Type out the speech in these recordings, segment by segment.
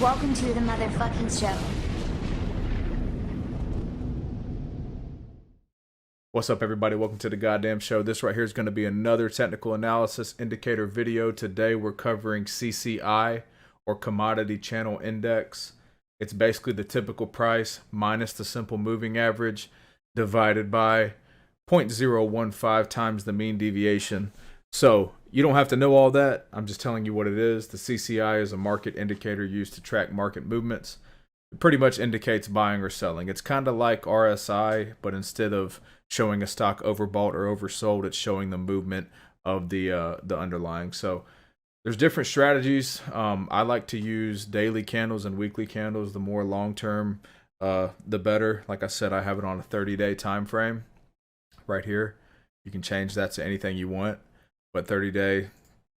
Welcome to the motherfucking show. What's up, everybody? Welcome to the goddamn show. This right here is going to be another technical analysis indicator video. Today we're covering CCI, or Commodity Channel Index. It's basically the typical price minus the simple moving average divided by 0.015 times the mean deviation. So you don't have to know all that. I'm just telling you what it is. The CCI is a market indicator used to track market movements. It pretty much indicates buying or selling. It's kind of like RSI, but instead of showing a stock overbought or oversold, it's showing the movement of the underlying. So there's different strategies. I like to use daily candles and weekly candles. The more long-term, the better. Like I said, I have it on a 30-day time frame right here. You can change that to anything you want, but 30-day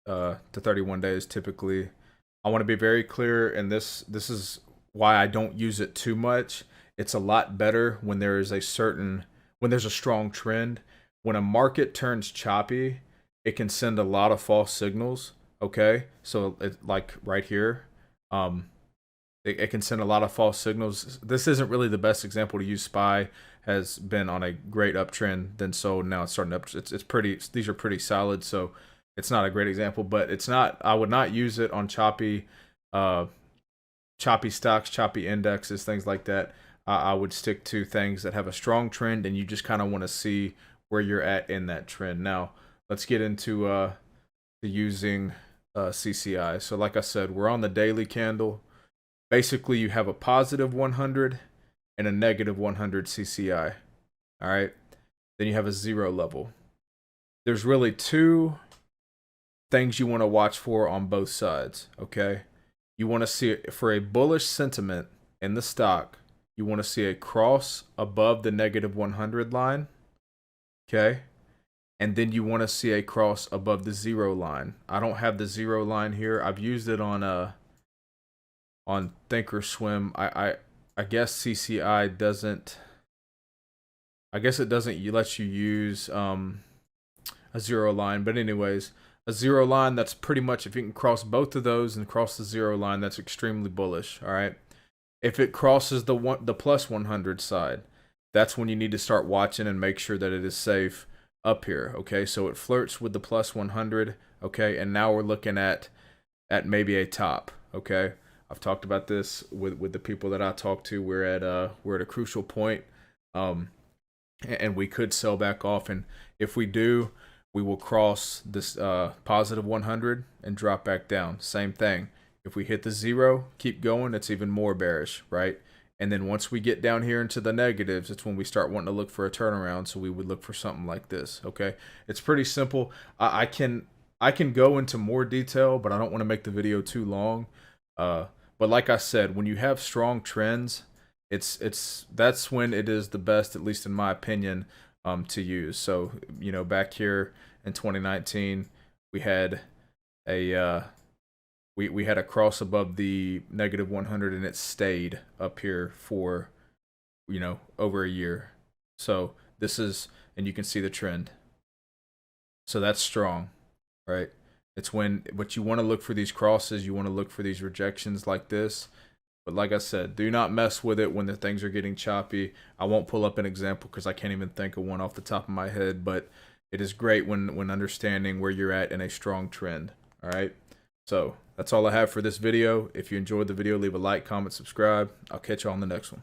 to 31 days typically. I want to be very clear, and this is why I don't use it too much. It's a lot better when there is when there's a strong trend. When a market turns choppy, it can send a lot of false signals. Okay, so like right here, it can send a lot of false signals. This isn't really the best example to use. SPY has been on a great uptrend, then sold. Now it's starting up. It's pretty. These are pretty solid. So it's not a great example, but it's not. I would not use it on choppy stocks, choppy indexes, things like that. I would stick to things that have a strong trend, and you just kind of want to see where you're at in that trend. Now let's get into the using CCI. So like I said, we're on the daily candle. Basically, you have a positive 100 and a negative 100 CCI. All right. Then you have a zero level. There's really two things you want to watch for on both sides. Okay. You want to see it for a bullish sentiment in the stock. You want to see a cross above the negative 100 line. Okay. And then you want to see a cross above the zero line. I don't have the zero line here. I've used it on Thinkorswim. I guess CCI doesn't. I guess it doesn't let you use a zero line. But anyways, a zero line, that's pretty much, if you can cross both of those and cross the zero line, that's extremely bullish. All right. If it crosses the plus 100 side, that's when you need to start watching and make sure that it is safe up here. Okay, so it flirts with the plus 100. Okay, and now we're looking at maybe a top. Okay, I've talked about this with the people that I talk to. We're at a crucial point, and we could sell back off, and if we do, we will cross this positive 100 and drop back down. Same thing. If we hit the zero, keep going, it's even more bearish, right? And then once we get down here into the negatives, it's when we start wanting to look for a turnaround. So we would look for something like this. Okay, it's pretty simple. I can go into more detail, but I don't want to make the video too long. But like I said, when you have strong trends, that's when it is the best, at least in my opinion, to use. So back here in 2019, we had a we had a cross above the negative 100, and it stayed up here for over a year. So this is, and you can see the trend. So that's strong, right? It's but you want to look for these crosses, you want to look for these rejections like this. But like I said, do not mess with it when the things are getting choppy. I won't pull up an example because I can't even think of one off the top of my head, but it is great when understanding where you're at in a strong trend. All right. So that's all I have for this video. If you enjoyed the video, leave a like, comment, subscribe. I'll catch you on the next one.